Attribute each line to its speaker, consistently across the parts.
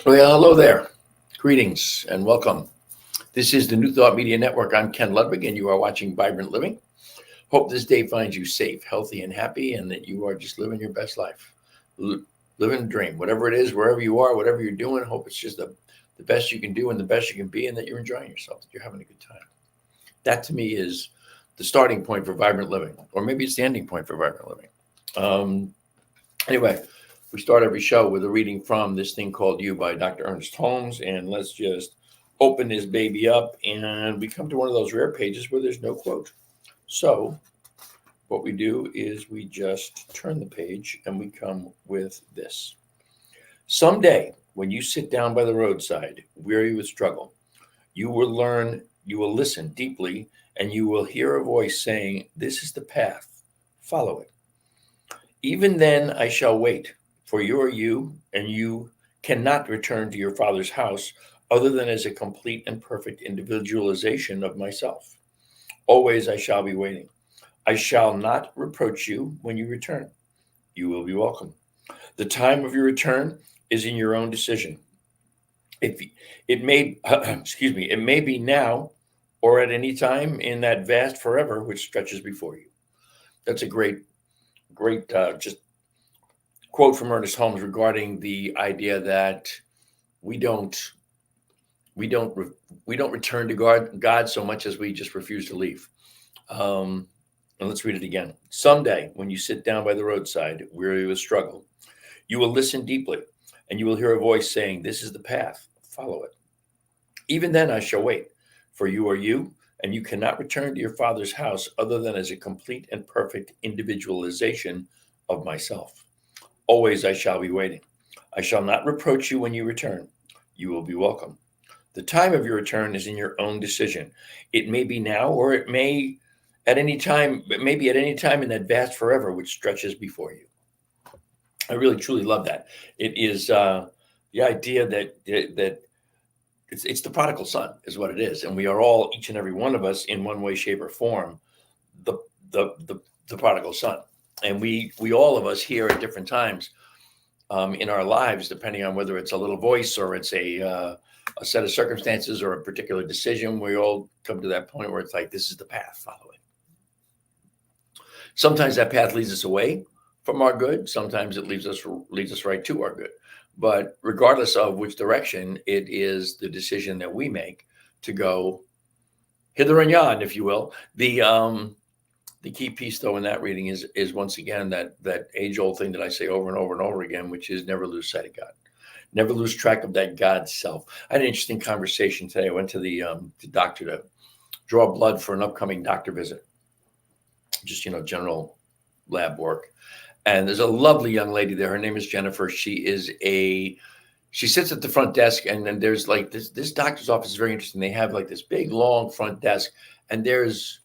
Speaker 1: Well, hello there. Greetings and welcome. This is the New Thought Media Network. I'm Ken Ludwig, and you are watching Vibrant Living. Hope this day finds you safe, healthy, and happy, and that you are just living your best life. Living a dream, whatever it is, wherever you are, whatever you're doing. Hope it's just the best you can do and the best you can be, and that you're enjoying yourself, that you're having a good time. That to me is the starting point for Vibrant Living, or maybe it's the ending point for Vibrant Living. Anyway, we start every show with a reading from this thing called You by Dr. Ernest Holmes. And let's just open this baby up. And we come to one of those rare pages where there's no quote. So what we do is we just turn the page and we come with this. Someday, when you sit down by the roadside, weary with struggle, you will listen deeply, and you will hear a voice saying, "This is the path, follow it." Even then I shall wait, for you are you, and you cannot return to your Father's house other than as a complete and perfect individualization of myself. Always I shall be waiting. I shall not reproach you when you return. You will be welcome. The time of your return is in your own decision. If it may, it may be now or at any time in that vast forever which stretches before you. That's a great just quote from Ernest Holmes regarding the idea that we don't return to God so much as we just refuse to leave. And let's read it again. Someday, when you sit down by the roadside, weary with struggle, you will listen deeply, and you will hear a voice saying, "This is the path, follow it." Even then I shall wait, for you are you, and you cannot return to your Father's house other than as a complete and perfect individualization of myself. Always I shall be waiting. I shall not reproach you when you return. You will be welcome. The time of your return is in your own decision. It may be now, or it may at any time, but maybe at any time in that vast forever which stretches before you. I really truly love that. It is the idea that it's the prodigal son is what it is, and we are all, each and every one of us, in one way, shape, or form, the the the, the prodigal son, and we all of us here at different times in our lives, depending on whether it's a little voice or it's a set of circumstances or a particular decision, we all come to that point where it's like, this is the path, follow it. Sometimes that path leads us away from our good. Sometimes it leads us right to our good. But regardless of which direction, it is the decision that we make to go hither and yon, if you will. The key piece, though, in that reading is once again that age-old thing that I say over and over and over again, which is never lose sight of God. Never lose track of that God self. I had an interesting conversation today. I went to the doctor to draw blood for an upcoming doctor visit. Just, general lab work. And there's a lovely young lady there. Her name is Jennifer. She sits at the front desk, and then there's like this doctor's office is very interesting. They have like this big, long front desk, and there's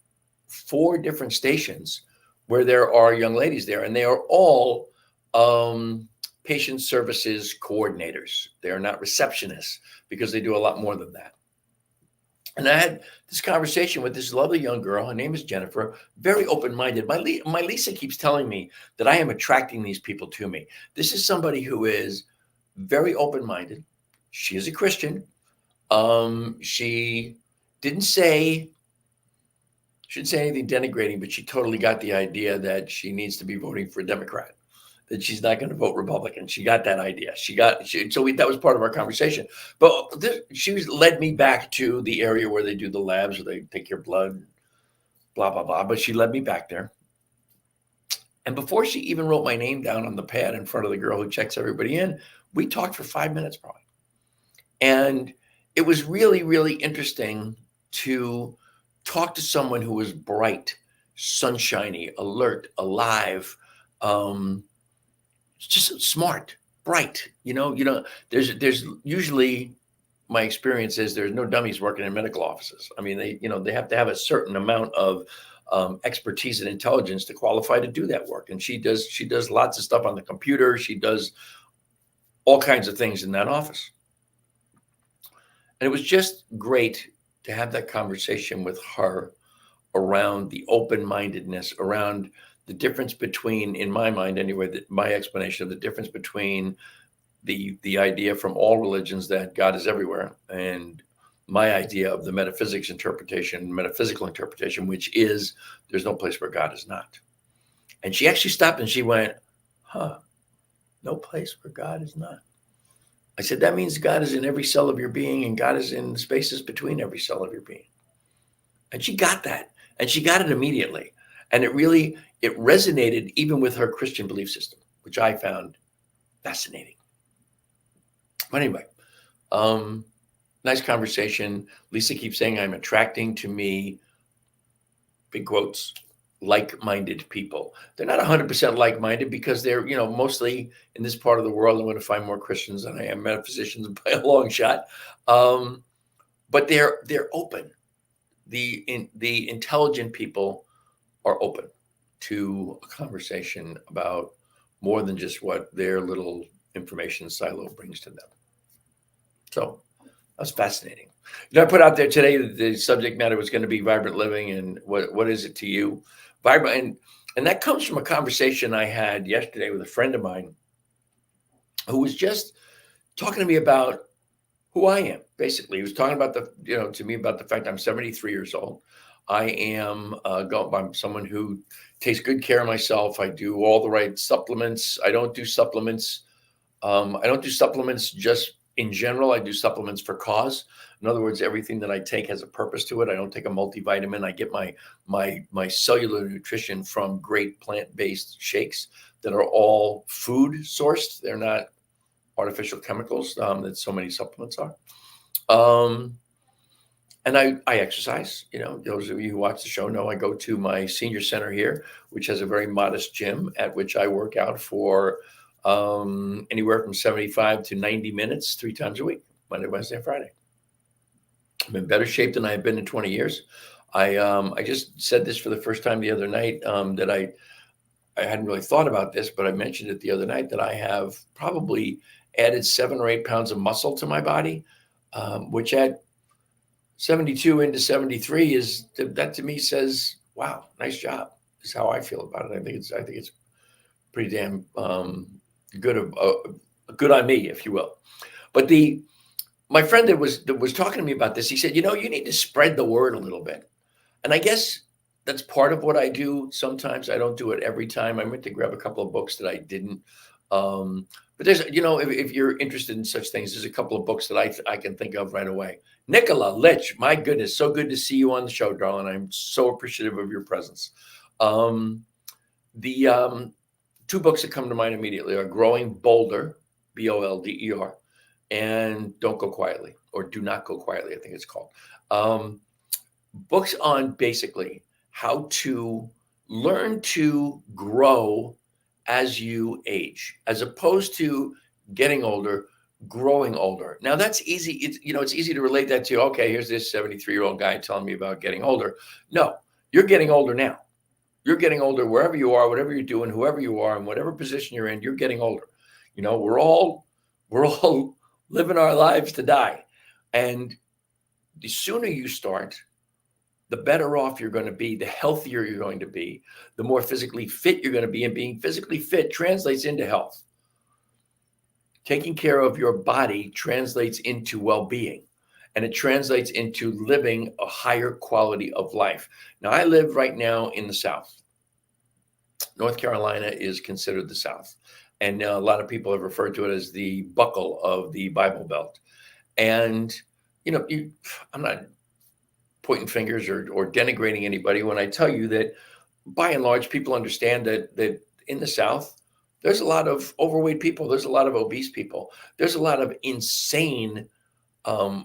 Speaker 1: 4 different stations where there are young ladies there, and they are all patient services coordinators. They are not receptionists because they do a lot more than that. And I had this conversation with this lovely young girl. Her name is Jennifer, very open-minded. My Lisa keeps telling me that I am attracting these people to me. This is somebody who is very open-minded. She is a Christian. She didn't say anything denigrating, but she totally got the idea that she needs to be voting for a Democrat, that she's not going to vote Republican. She got that idea. That was part of our conversation. But she led me back to the area where they do the labs, where they take your blood, blah, blah, blah. But she led me back there. And before she even wrote my name down on the pad in front of the girl who checks everybody in, we talked for 5 minutes probably. And it was really, really interesting to talk to someone who was bright, sunshiny, alert, alive, just smart, bright. There's usually, my experience is there's no dummies working in medical offices. I mean, they have to have a certain amount of expertise and intelligence to qualify to do that work. And she does lots of stuff on the computer. She does all kinds of things in that office. And it was just great to have that conversation with her around the open-mindedness, around the difference between, in my mind anyway, my explanation of the difference between the idea from all religions that God is everywhere, and my idea of the metaphysical interpretation, which is there's no place where God is not. And she actually stopped and she went, huh, no place where God is not. I said, that means God is in every cell of your being, and God is in the spaces between every cell of your being. And she got that, and she got it immediately. And it resonated even with her Christian belief system, which I found fascinating. But anyway, nice conversation. Lisa keeps saying I'm attracting to me, big quotes, like-minded people. They're not 100% like-minded because they're, mostly in this part of the world. I'm going to find more Christians than I am metaphysicians by a long shot. But they're open. The intelligent people are open to a conversation about more than just what their little information silo brings to them. So that's fascinating. I put out there today that the subject matter was going to be vibrant living, and what is it to you? Vibrant, and that comes from a conversation I had yesterday with a friend of mine who was just talking to me about who I am. Basically, he was talking about to me about the fact I'm 73 years old. I am I'm someone who takes good care of myself. I do all the right supplements. I don't do supplements. I don't do supplements just in general. I do supplements for cause. In other words, everything that I take has a purpose to it. I don't take a multivitamin. I get my cellular nutrition from great plant-based shakes that are all food sourced. They're not artificial chemicals that so many supplements are. And I exercise. Those of you who watch the show know I go to my senior center here, which has a very modest gym at which I work out for anywhere from 75 to 90 minutes, 3 times a week, Monday, Wednesday, and Friday. I'm in better shape than I've been in 20 years. I just said this for the first time the other night, that I hadn't really thought about this, but I mentioned it the other night that I have probably added 7 or 8 pounds of muscle to my body, which at 72 into 73 that to me says, wow, nice job, is how I feel about it. I think it's pretty damn good on me, if you will. But my friend that was talking to me about this, he said, you need to spread the word a little bit. And I guess that's part of what I do. Sometimes I don't do it every time. I meant to grab a couple of books that I didn't. But there's, if you're interested in such things, there's a couple of books that I can think of right away. Nicola Litch, my goodness, so good to see you on the show, darling. I'm so appreciative of your presence. The 2 books that come to mind immediately are Growing Bolder, Bolder, and Don't Go Quietly, or Do Not Go Quietly, I think it's called. Books on basically how to learn to grow as you age, as opposed to getting older, growing older. Now that's easy. It's easy to relate that to, okay, here's this 73-year-old guy telling me about getting older. No, you're getting older now. You're getting older wherever you are, whatever you're doing, whoever you are, in whatever position you're in, you're getting older. We're all living our lives to die. And the sooner you start, the better off you're going to be, the healthier you're going to be, the more physically fit you're going to be. And being physically fit translates into health. Taking care of your body translates into well-being, and it translates into living a higher quality of life. Now, I live right now in the South. North Carolina is considered the South. And a lot of people have referred to it as the buckle of the Bible Belt. And, I'm not pointing fingers or denigrating anybody when I tell you that, by and large, people understand that in the South, there's a lot of overweight people. There's a lot of obese people. There's a lot of insane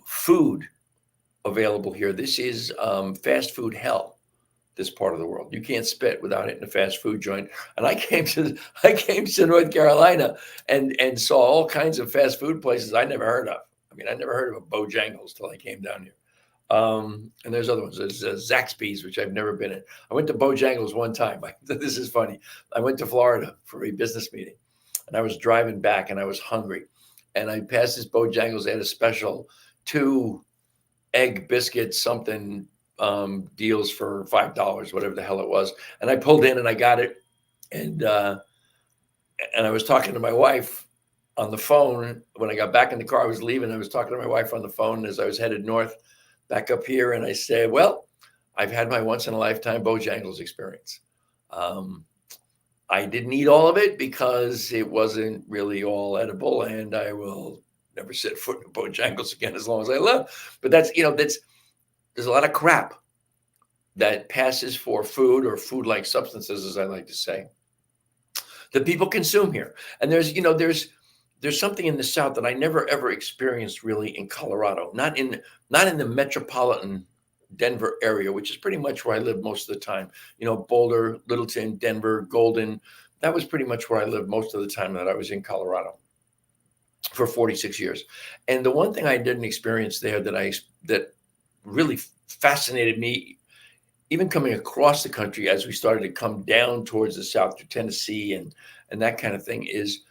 Speaker 1: food available here. This is fast food hell, this part of the world. You can't spit without hitting a fast food joint. And I came to North Carolina and saw all kinds of fast food places I never heard of. I never heard of a Bojangles till I came down here. And there's other ones. There's Zaxby's, which I've never been in. I went to Bojangles one time. This is funny. I went to Florida for a business meeting, and I was driving back, and I was hungry. And I passed this Bojangles. They had a special 2 egg biscuit something deals for $5, whatever the hell it was. And I pulled in, and I got it. And I was talking to my wife, on the phone when I got back in the car. I was leaving. I was talking to my wife on the phone as I was headed north back up here. And I said, well, I've had my once in a lifetime Bojangles experience. I didn't eat all of it because it wasn't really all edible, and I will never set foot in Bojangles again as long as I live. But that's there's a lot of crap that passes for food or food-like substances, as I like to say, that people consume here. And there's something in the South that I never ever experienced really in Colorado, not in the metropolitan Denver area, which is pretty much where I live most of the time. Boulder, Littleton, Denver, Golden. That was pretty much where I lived most of the time that I was in Colorado for 46 years. And the one thing I didn't experience there that really fascinated me, even coming across the country as we started to come down towards the South to Tennessee and that kind of thing, is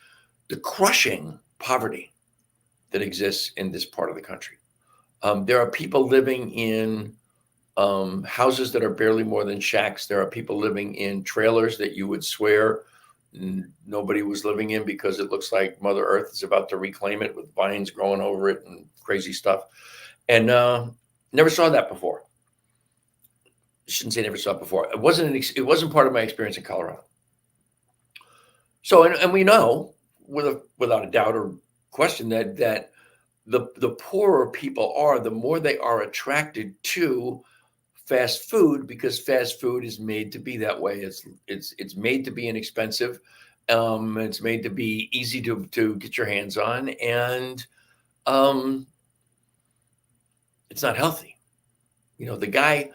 Speaker 1: the crushing poverty that exists in this part of the country. There are people living in houses that are barely more than shacks. There are people living in trailers that you would swear nobody was living in because it looks like Mother Earth is about to reclaim it with vines growing over it and crazy stuff. And never saw that before. I shouldn't say never saw it before. It wasn't part of my experience in Colorado. So, and we know without a doubt or question that the poorer people are, the more they are attracted to fast food, because fast food is made to be that way. It's made to be inexpensive. It's made to be easy to get your hands on, and it's not healthy. The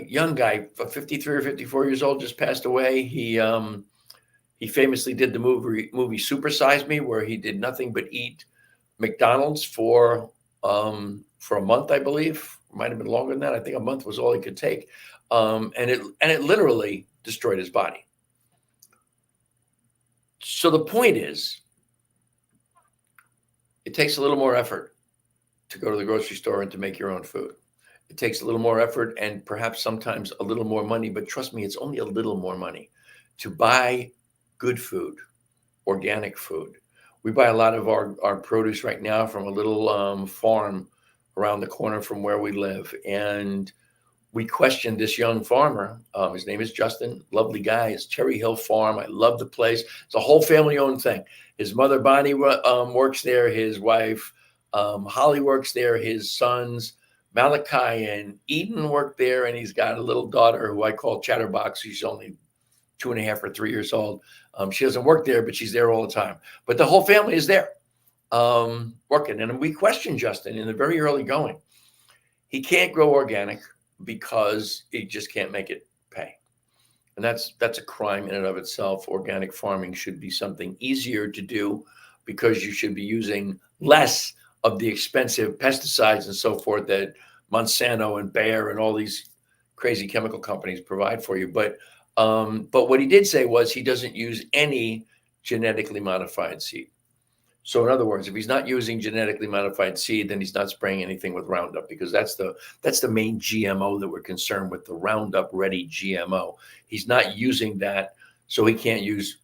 Speaker 1: young guy, 53 or 54 years old, just passed away. He famously did the movie Super Size Me, where he did nothing but eat McDonald's for a month, I believe. Might have been longer than that. I think a month was all he could take, and it literally destroyed his body. So the point is, it takes a little more effort to go to the grocery store and to make your own food. It takes a little more effort and perhaps sometimes a little more money, but trust me, it's only a little more money to buy good food, organic food. We buy a lot of our produce right now from a little farm around the corner from where we live. And we questioned this young farmer. His name is Justin, lovely guy. It's Cherry Hill Farm. I love the place. It's a whole family owned thing. His mother, Bonnie, works there. His wife, Holly, works there. His sons, Malachi and Eden, work there. And he's got a little daughter who I call Chatterbox. She's only 2.5 or 3 years old. She doesn't work there, but she's there all the time. But the whole family is there working. And we questioned Justin in the very early going. He can't grow organic because he just can't make it pay. And that's a crime in and of itself. Organic farming should be something easier to do because you should be using less of the expensive pesticides and so forth that Monsanto and Bayer and all these crazy chemical companies provide for you. But what he did say was he doesn't use any genetically modified seed. So in other words, if he's not using genetically modified seed, then he's not spraying anything with Roundup, because that's the main GMO that we're concerned with, the Roundup Ready GMO. He's not using that, so he can't use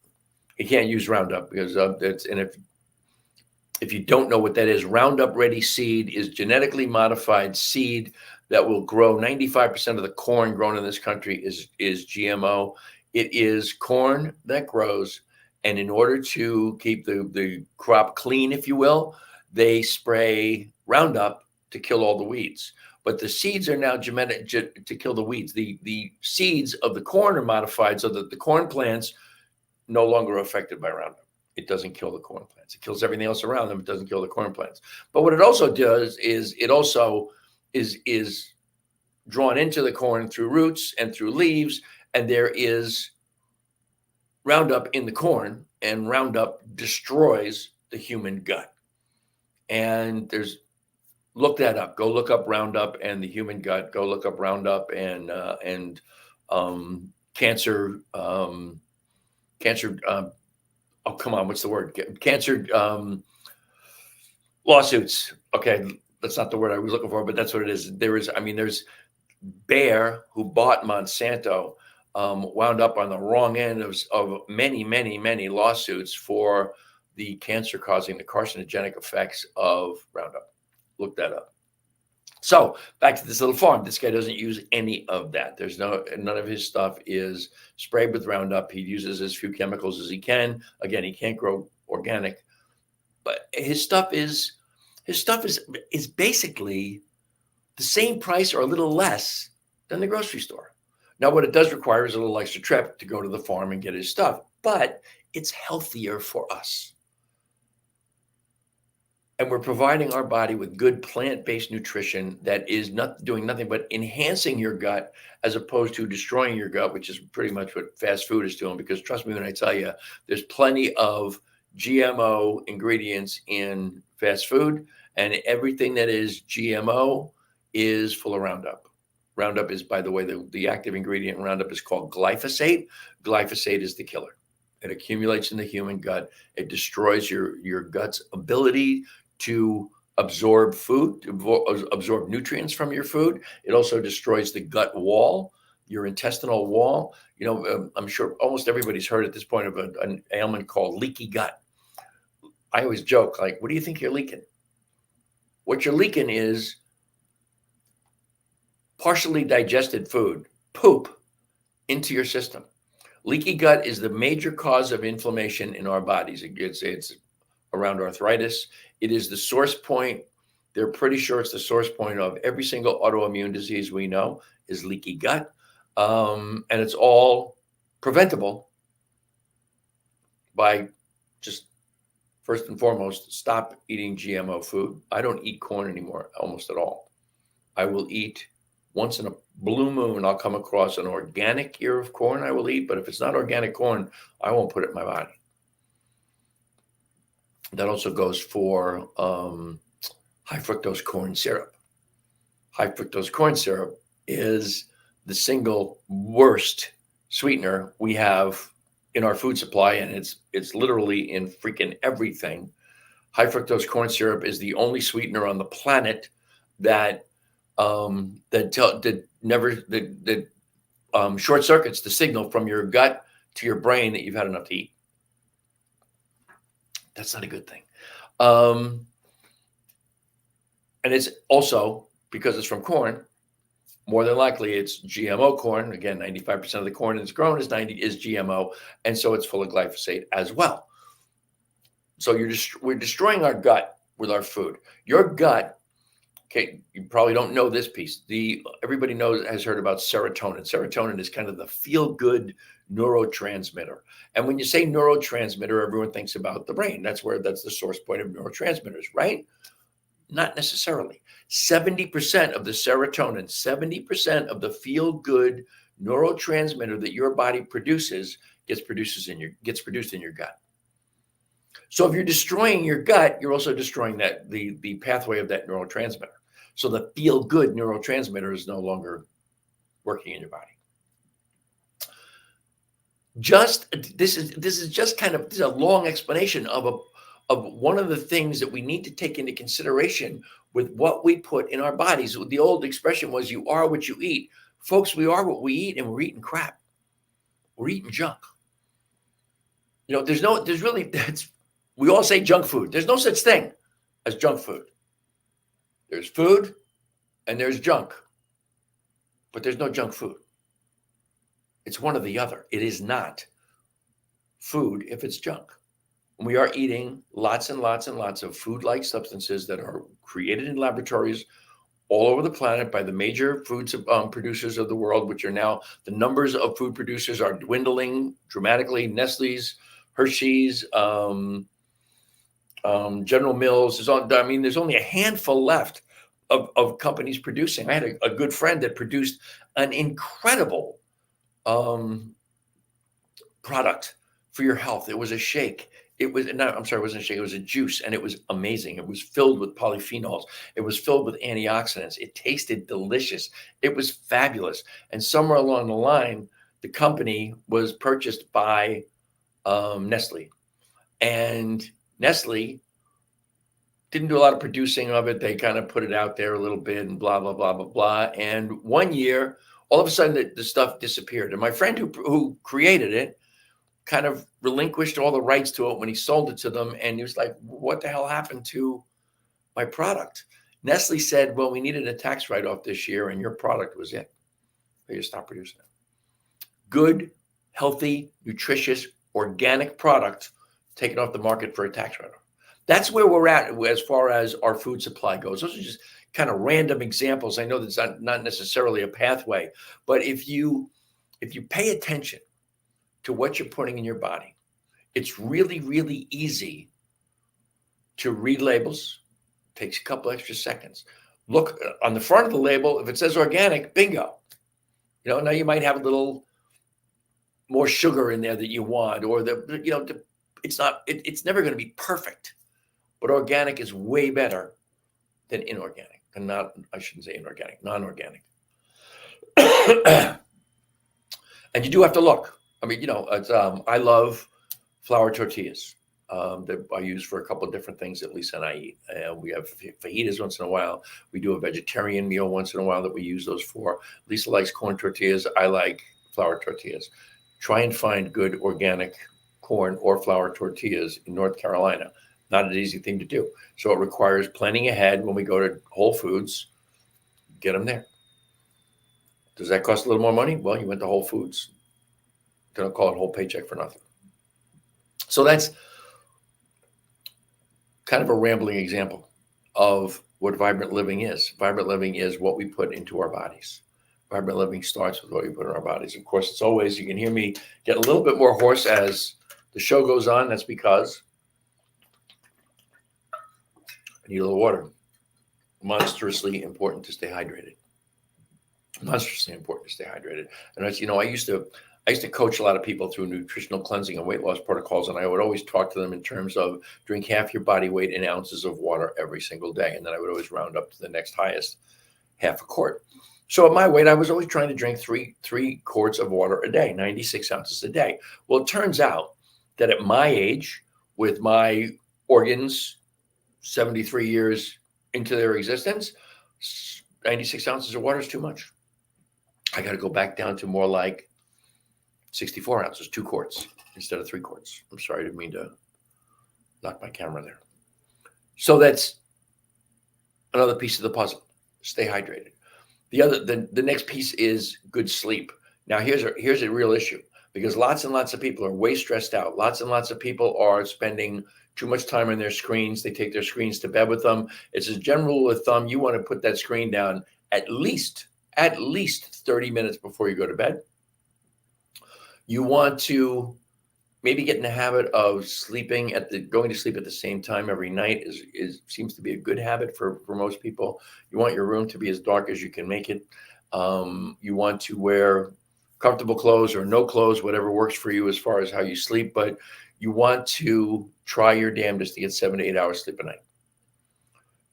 Speaker 1: Roundup because if you don't know what that is, Roundup Ready seed is genetically modified seed that will grow. 95% of the corn grown in this country is GMO. It is corn that grows. And in order to keep the crop clean, if you will, they spray Roundup to kill all the weeds. But the seeds are now genetic to kill the weeds. The seeds of the corn are modified so that the corn plants no longer are affected by Roundup. It doesn't kill the corn plants. It kills everything else around them. It doesn't kill the corn plants. But what it also does is it also is drawn into the corn through roots and through leaves, and there is Roundup in the corn, and Roundup destroys the human gut. And look that up. Go look up Roundup and the human gut. Go look up Roundup and cancer. Oh, come on, what's the word? Cancer lawsuits. Okay, that's not the word I was looking for, but that's what it is. There's Bayer, who bought Monsanto, wound up on the wrong end of many, many, many lawsuits for the cancer-causing, the carcinogenic effects of Roundup. Look that up. So back to this little farm. This guy doesn't use any of that. None of his stuff is sprayed with Roundup. He uses as few chemicals as he can. Again, he can't grow organic, but his stuff is basically the same price or a little less than the grocery store. Now, what it does require is a little extra trip to go to the farm and get his stuff, but it's healthier for us. And we're providing our body with good plant-based nutrition that is not doing nothing but enhancing your gut as opposed to destroying your gut, which is pretty much what fast food is doing. Because trust me when I tell you, there's plenty of GMO ingredients in fast food, and everything that is GMO is full of Roundup. Roundup is, by the way, the active ingredient in Roundup is called glyphosate. Glyphosate is the killer. It accumulates in the human gut. It destroys your gut's ability to absorb food, to absorb nutrients from your food. It also destroys the gut wall, your intestinal wall. I'm sure almost everybody's heard at this point of an ailment called leaky gut. I always joke, like, what do you think you're leaking? What you're leaking is partially digested food, poop, into your system. Leaky gut is the major cause of inflammation in our bodies. It's around arthritis. It is the source point. They're pretty sure it's the source point of every single autoimmune disease we know is leaky gut. And it's all preventable by just, first and foremost, stop eating GMO food. I don't eat corn anymore, almost at all. I will eat once in a blue moon. I'll come across an organic ear of corn I will eat, but if it's not organic corn, I won't put it in my body. That also goes for high fructose corn syrup. High fructose corn syrup is the single worst sweetener we have in our food supply, and it's literally in freaking everything. High fructose corn syrup is the only sweetener on the planet that short circuits the signal from your gut to your brain that you've had enough to eat. That's not a good thing. And it's also, because it's from corn, more than likely it's GMO corn. Again, 95% of the corn that's grown is GMO, and so it's full of glyphosate as well. So we're destroying our gut with our food. Your gut, okay, you probably don't know this piece. Everybody has heard about serotonin. Serotonin is kind of the feel-good neurotransmitter. And when you say neurotransmitter, everyone thinks about the brain. That's the source point of neurotransmitters, right? Not necessarily. 70% of the serotonin, 70% of the feel-good neurotransmitter that your body produces gets produced in your gut. So if you're destroying your gut, you're also destroying the pathway of that neurotransmitter. So the feel-good neurotransmitter is no longer working in your body. This is a long explanation of one of the things that we need to take into consideration with what we put in our bodies. The old expression was, you are what you eat. Folks, we are what we eat, and we're eating crap. We're eating junk. We all say junk food. There's no such thing as junk food. There's food and there's junk, but there's no junk food. It's one or the other. It is not food if it's junk. We are eating lots and lots and lots of food-like substances that are created in laboratories all over the planet by the major food producers of the world, which are now, the numbers of food producers are dwindling dramatically. Nestle's, Hershey's, General Mills. There's only a handful left of companies producing. I had a good friend that produced an incredible product for your health. It was a shake. It wasn't a shake. It was a juice, and it was amazing. It was filled with polyphenols. It was filled with antioxidants. It tasted delicious. It was fabulous. And somewhere along the line, the company was purchased by Nestle, and Nestle didn't do a lot of producing of it. They kind of put it out there a little bit and blah, blah, blah, blah, blah. And one year, all of a sudden, the stuff disappeared. And my friend who created it kind of relinquished all the rights to it when he sold it to them. And he was like, what the hell happened to my product? Nestle said, well, we needed a tax write-off this year and your product was it. They just stopped producing it. Good, healthy, nutritious, organic product taken off the market for a tax write-off. That's where we're at as far as our food supply goes. Those are just kind of random examples. I know that's not necessarily a pathway, but if you pay attention to what you're putting in your body, it's really, really easy to read labels. It takes a couple extra seconds. Look on the front of the label. If it says organic, bingo. Now you might have a little more sugar in there that you want, or it's never going to be perfect, but organic is way better than inorganic. And I shouldn't say inorganic, non-organic. And you do have to look. I mean, I love flour tortillas that I use for a couple of different things that Lisa and I eat. We have fajitas once in a while. We do a vegetarian meal once in a while that we use those for. Lisa likes corn tortillas. I like flour tortillas. Try and find good organic corn or flour tortillas in North Carolina. Not an easy thing to do. So it requires planning ahead. When we go to Whole Foods, get them there. Does that cost a little more money? Well, you went to Whole Foods. They don't call it whole paycheck for nothing. So that's kind of a rambling example of what vibrant living is. Vibrant living is what we put into our bodies. Vibrant living starts with what we put in our bodies. Of course, it's always, you can hear me get a little bit more hoarse as the show goes on. That's because I need a little water. Monstrously important to stay hydrated. Monstrously important to stay hydrated. And as you know, I used to coach a lot of people through nutritional cleansing and weight loss protocols, and I would always talk to them in terms of drink half your body weight in ounces of water every single day, and then I would always round up to the next highest, half a quart. So at my weight, I was always trying to drink three quarts of water a day, 96 ounces a day. Well, it turns out that at my age, with my organs 73 years into their existence, 96 ounces of water is too much. I got to go back down to more like 64 ounces, 2 quarts instead of 3 quarts. I'm sorry, I didn't mean to knock my camera there. So that's another piece of the puzzle. Stay hydrated. The next piece is good sleep. Now here's a real issue, because lots and lots of people are way stressed out. Lots and lots of people are spending too much time on their screens. They take their screens to bed with them. It's a general rule of thumb. You want to put that screen down at least 30 minutes before you go to bed. You want to maybe get in the habit of going to sleep at the same time every night seems to be a good habit for most people. You want your room to be as dark as you can make it. You want to wear comfortable clothes or no clothes, whatever works for you as far as how you sleep, but you want to try your damnedest to get 7 to 8 hours sleep a night.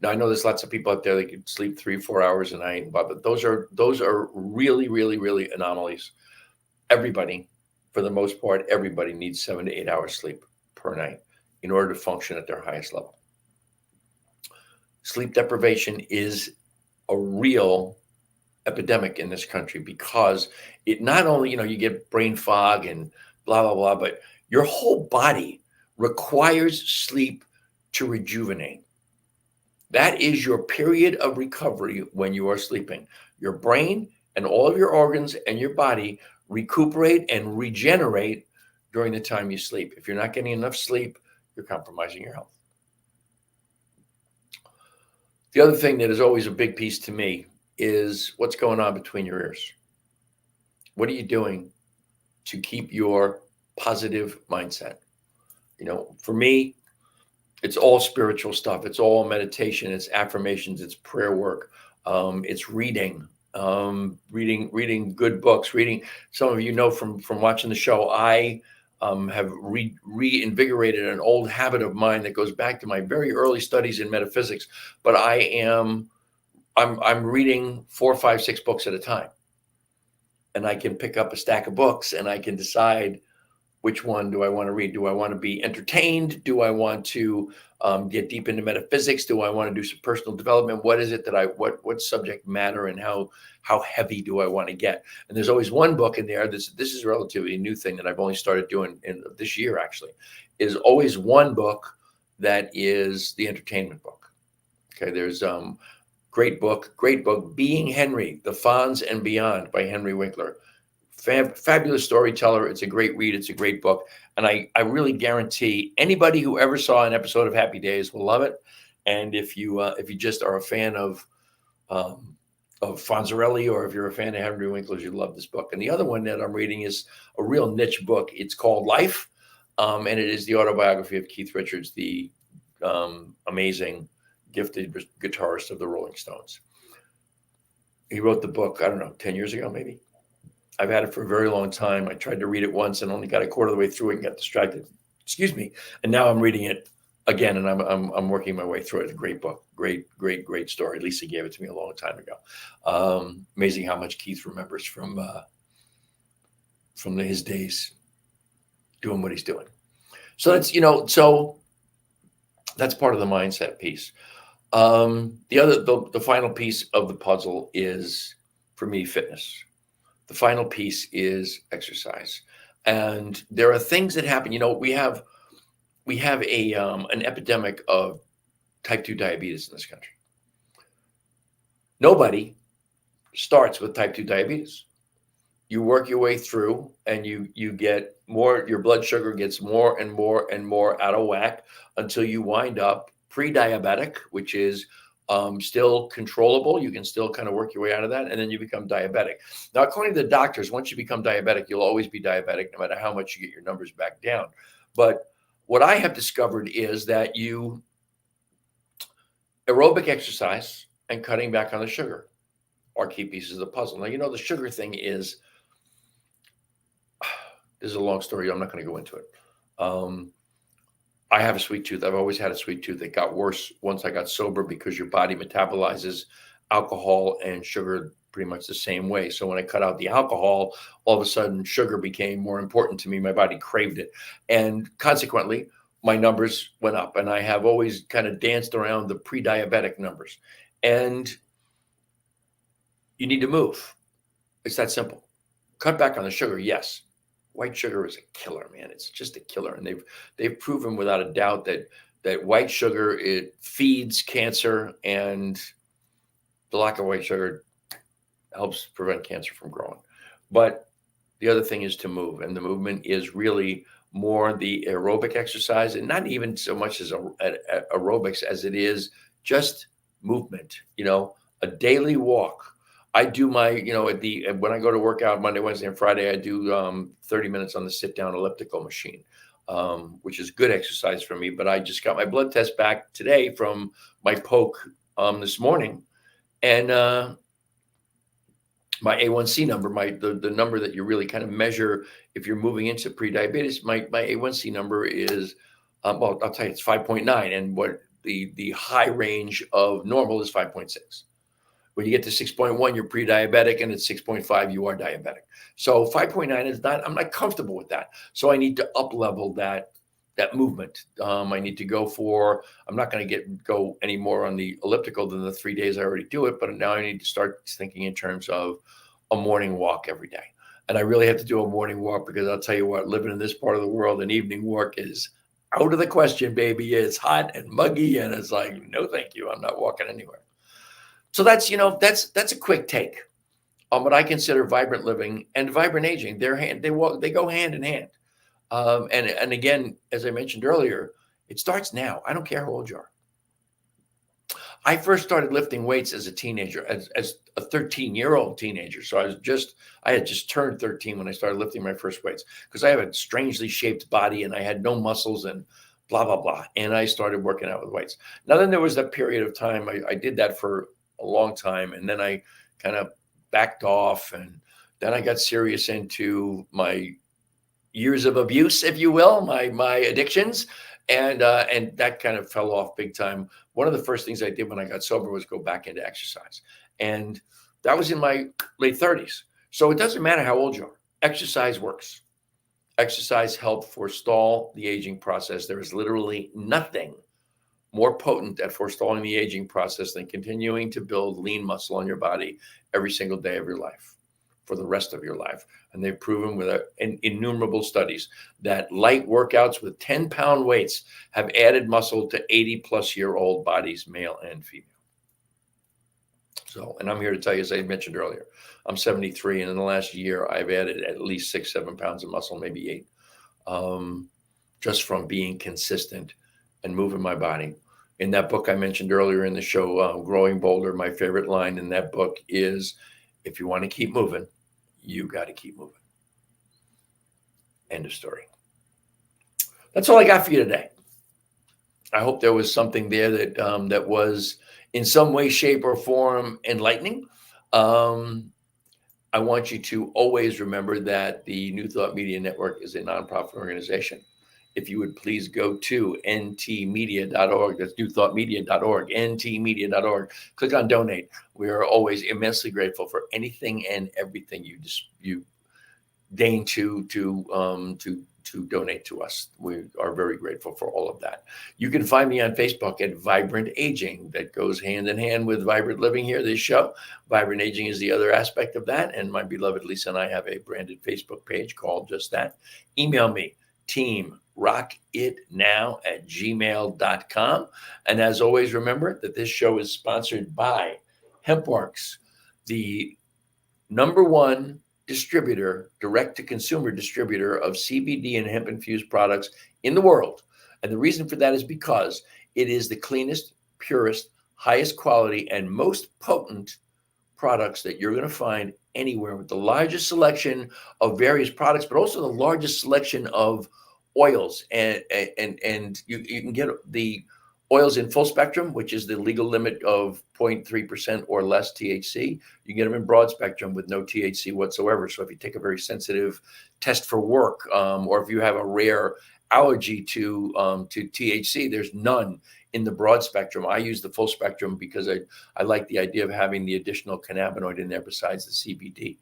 Speaker 1: Now, I know there's lots of people out there that can sleep 3-4 hours a night, but those are really, really, really anomalies. Everybody, for the most part, everybody needs 7 to 8 hours sleep per night in order to function at their highest level. Sleep deprivation is a real epidemic in this country, because it not only, you get brain fog and blah, blah, blah, but your whole body requires sleep to rejuvenate. That is your period of recovery when you are sleeping. Your brain and all of your organs and your body recuperate and regenerate during the time you sleep. If you're not getting enough sleep, you're compromising your health. The other thing that is always a big piece to me is what's going on between your ears. What are you doing to keep your positive mindset? For me, it's all spiritual stuff. It's all meditation. It's affirmations. It's prayer work. It's reading. Reading good books. Some of you know from watching the show, I have reinvigorated an old habit of mine that goes back to my very early studies in metaphysics. But I'm reading 4, 5, 6 books at a time, and I can pick up a stack of books and I can decide which one do I want to read? Do I want to be entertained? Do I want to get deep into metaphysics? Do I want to do some personal development? What is it that what subject matter, and how heavy do I want to get? And there's always one book in there. This is relatively a new thing that I've only started doing in this year, actually, is always one book that is the entertainment book. Okay, there's great book, Being Henry, The Fonz and Beyond by Henry Winkler. Fabulous storyteller. It's a great read. It's a great book. And I really guarantee anybody who ever saw an episode of Happy Days will love it. And if you just are a fan of Fonzarelli, or if you're a fan of Henry Winkler, you love this book. And the other one that I'm reading is a real niche book. It's called Life. And it is the autobiography of Keith Richards, the amazing, gifted guitarist of the Rolling Stones. He wrote the book, I don't know, 10 years ago, maybe. I've had it for a very long time. I tried to read it once and only got a quarter of the way through it and got distracted. Excuse me. And now I'm reading it again, and I'm working my way through it. It's a great book. Great story. Lisa gave it to me a long time ago. Amazing how much Keith remembers from his days doing what he's doing. So that's part of the mindset piece. The final piece of the puzzle is, for me, fitness. The final piece is exercise. And there are things that happen. We have an epidemic of type 2 diabetes in this country. Nobody starts with type 2 diabetes. You work your way through, and you get more, your blood sugar gets more and more and more out of whack until you wind up pre-diabetic, which is still controllable. You can still kind of work your way out of that, and then you become diabetic. Now, according to the doctors, once you become diabetic, you'll always be diabetic, no matter how much you get your numbers back down. But what I have discovered is that aerobic exercise and cutting back on the sugar are key pieces of the puzzle. Now, the sugar thing is, this is a long story. I'm not going to go into it. I have a sweet tooth. I've always had a sweet tooth. It got worse once I got sober, because your body metabolizes alcohol and sugar pretty much the same way. So when I cut out the alcohol, all of a sudden sugar became more important to me. My body craved it. And consequently, my numbers went up. And I have always kind of danced around the pre-diabetic numbers. And you need to move. It's that simple. Cut back on the sugar, yes. White sugar is a killer, man. It's just a killer. And they've proven without a doubt that white sugar, it feeds cancer, and the lack of white sugar helps prevent cancer from growing. But the other thing is to move. And the movement is really more the aerobic exercise, and not even so much as aerobics as it is just movement, a daily walk. I do my, when I go to work out Monday, Wednesday, and Friday, I do 30 minutes on the sit-down elliptical machine, which is good exercise for me. But I just got my blood test back today from my poke this morning, and my A1C number, the number that you really kind of measure if you're moving into prediabetes, my A1C number is, well, I'll tell you, it's 5.9, and what the high range of normal is 5.6. When you get to 6.1, you're pre-diabetic, and at 6.5, you are diabetic. So 5.9 is not, I'm not comfortable with that. So I need to up-level that movement. I need to go I'm not going to go any more on the elliptical than the 3 days I already do it, but now I need to start thinking in terms of a morning walk every day. And I really have to do a morning walk, because I'll tell you what, living in this part of the world, an evening walk is out of the question, baby. It's hot and muggy, and it's like, no, thank you. I'm not walking anywhere. So that's a quick take on what I consider vibrant living and vibrant aging. They go hand in hand. And again, as I mentioned earlier, it starts now. I don't care how old you are. I first started lifting weights as a teenager, as a 13-year-old teenager. So I had just turned 13 when I started lifting my first weights, because I have a strangely shaped body and I had no muscles and blah, blah, blah. And I started working out with weights. Now, then there was that period of time. I did that for a long time, and then I kind of backed off, and then I got serious into my years of abuse, if you will, my addictions, and that kind of fell off big time. One of the first things I did when I got sober was go back into exercise, and that was in my late 30s. So it doesn't matter how old you are, exercise works. Exercise helped forestall the aging process. There is literally nothing more potent at forestalling the aging process than continuing to build lean muscle on your body every single day of your life for the rest of your life. And they've proven with innumerable studies that light workouts with 10-pound weights have added muscle to 80-plus-year-old bodies, male and female. So, and I'm here to tell you, as I mentioned earlier, I'm 73, and in the last year, I've added at least 6, 7 pounds of muscle, maybe 8, just from being consistent and moving my body. In that book I mentioned earlier in the show, Growing Bolder, my favorite line in that book is, if you want to keep moving, you got to keep moving. End of story. That's all I got for you today. I hope there was something there that that was in some way, shape, or form enlightening. I want you to always remember that the New Thought Media Network is a nonprofit organization. If you would please go to ntmedia.org, that's newthoughtmedia.org, ntmedia.org, click on donate. We are always immensely grateful for anything and everything you deign to donate to us. We are very grateful for all of that. You can find me on Facebook at Vibrant Aging. That goes hand in hand with Vibrant Living here, this show. Vibrant Aging is the other aspect of that. And my beloved Lisa and I have a branded Facebook page called just that. Email me, teamrockitnow@gmail.com. And as always, remember that this show is sponsored by HempWorks, the #1 distributor, direct-to-consumer distributor of CBD and hemp-infused products in the world. And the reason for that is because it is the cleanest, purest, highest quality, and most potent products that you're going to find anywhere, with the largest selection of various products, but also the largest selection of oils. And you can get the oils in full spectrum, which is the legal limit of 0.3% or less THC. You can get them in broad spectrum with no THC whatsoever. So if you take a very sensitive test for work, or if you have a rare allergy to THC, there's none in the broad spectrum. I use the full spectrum because I like the idea of having the additional cannabinoid in there besides the CBD.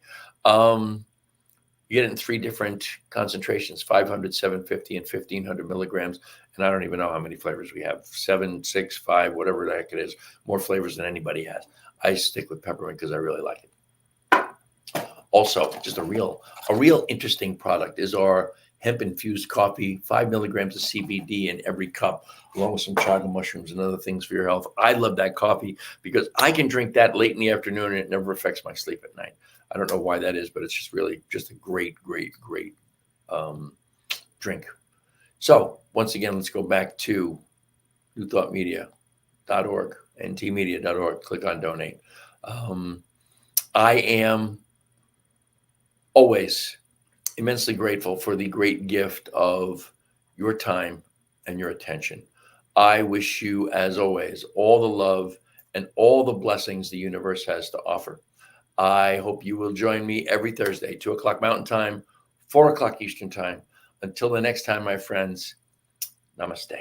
Speaker 1: You get it in 3 different concentrations, 500, 750, and 1500 milligrams. And I don't even know how many flavors we have, 7, 6, 5, whatever the heck it is, more flavors than anybody has. I stick with peppermint because I really like it. Also, just a real interesting product is our hemp-infused coffee, 5 milligrams of CBD in every cup, along with some chaga mushrooms and other things for your health. I love that coffee because I can drink that late in the afternoon and it never affects my sleep at night. I don't know why that is, but it's just really just a great drink. So once again, let's go back to newthoughtmedia.org, ntmedia.org. Click on donate. I am always immensely grateful for the great gift of your time and your attention. I wish you, as always, all the love and all the blessings the universe has to offer. I hope you will join me every Thursday, 2 o'clock Mountain Time, 4 o'clock Eastern Time. Until the next time, my friends, namaste.